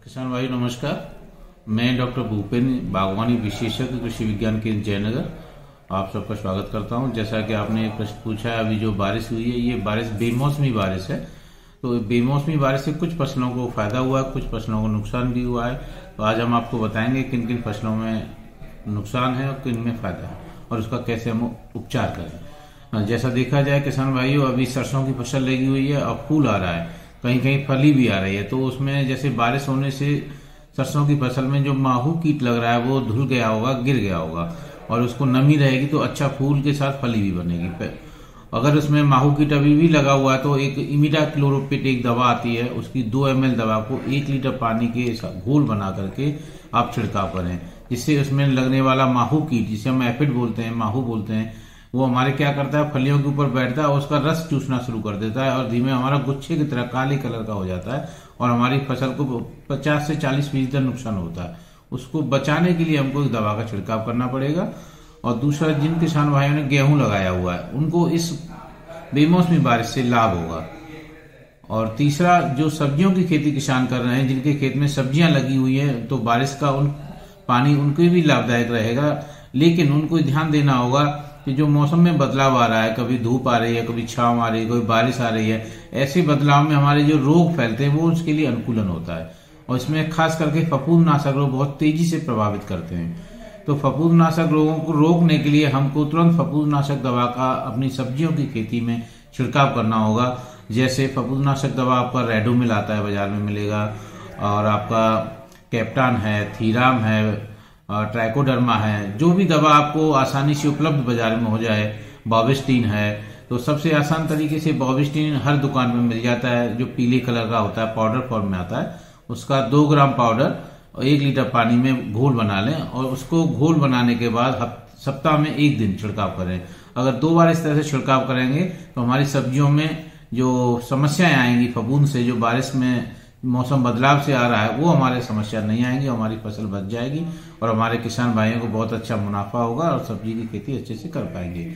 किसान भाई नमस्कार। मैं डॉक्टर भूपेन बागवानी विशेषज्ञ कृषि विज्ञान केंद्र जयनगर आप सबका स्वागत करता हूं। जैसा कि आपने एक प्रश्न पूछा है, अभी जो बारिश हुई है ये बारिश बेमौसमी बारिश है। तो बेमौसमी बारिश से कुछ फसलों को फायदा हुआ है, कुछ फसलों को नुकसान भी हुआ है। तो आज हम आपको बताएंगे किन किन फसलों में नुकसान है और किन में फायदा है और उसका कैसे हम उपचार करें। जैसा देखा जाए किसान भाइयों, अभी सरसों की फसल लगी हुई है और फूल आ रहा है, कहीं कहीं फली भी आ रही है। तो उसमें जैसे बारिश होने से सरसों की फसल में जो माहू कीट लग रहा है वो धुल गया होगा, गिर गया होगा और उसको नमी रहेगी तो अच्छा फूल के साथ फली भी बनेगी। अगर उसमें माहू कीट अभी भी लगा हुआ है तो एक इमिडाक्लोरोपिड एक दवा आती है, उसकी 2 ml दवा को 1 लीटर पानी के घोल बना करके आप छिड़काव करें, जिससे उसमें लगने वाला माहू कीट, जिसे हम एफिड बोलते हैं, माहू बोलते हैं, वो हमारे क्या करता है, फलियों के ऊपर बैठता है और उसका रस चूसना शुरू कर देता है और धीमे हमारा गुच्छे की तरह काले कलर का हो जाता है और हमारी फसल को 50 से 40% तक नुकसान होता है। उसको बचाने के लिए हमको एक दवा का छिड़काव करना पड़ेगा। और दूसरा, जिन किसान भाइयों ने गेहूं लगाया हुआ है उनको इस बेमौसमी बारिश से लाभ होगा। और तीसरा, जो सब्जियों की खेती किसान कर रहे हैं, जिनके खेत में सब्जियां लगी हुई है, तो बारिश का पानी उनके भी लाभदायक रहेगा। लेकिन उनको ध्यान देना होगा कि जो मौसम में बदलाव आ रहा है, कभी धूप आ रही है, कभी छांव आ रही है, कभी बारिश आ रही है, ऐसे बदलाव में हमारे जो रोग फैलते हैं वो उसके लिए अनुकूलन होता है। और इसमें खास करके फफूंदनाशक रोग बहुत तेजी से प्रभावित करते हैं। तो फफूंदनाशक रोगों को रोकने के लिए हमको तुरंत फफूंदनाशक दवा का अपनी सब्जियों की खेती में छिड़काव करना होगा। जैसे फफूंदनाशक दवा आपका रेडोमिल आता है, बाजार में मिलेगा, और आपका कैप्टान है, थीराम है, ट्राइकोडर्मा है, जो भी दवा आपको आसानी से उपलब्ध बाजार में हो जाए, बॉविस्टीन है। तो सबसे आसान तरीके से बॉविस्टीन हर दुकान में मिल जाता है, जो पीले कलर का होता है, पाउडर फॉर्म में आता है। उसका 2 ग्राम पाउडर 1 लीटर पानी में घोल बना लें और उसको घोल बनाने के बाद सप्ताह में 1 दिन छिड़काव करें। अगर 2 बार इस तरह से छिड़काव करेंगे तो हमारी सब्जियों में जो समस्याएं आएंगी फफूंद से, जो बारिश में मौसम बदलाव से आ रहा है, वो हमारे समस्या नहीं आएंगी, हमारी फसल बच जाएगी और हमारे किसान भाइयों को बहुत अच्छा मुनाफा होगा और सब्जी की खेती अच्छे से कर पाएंगे।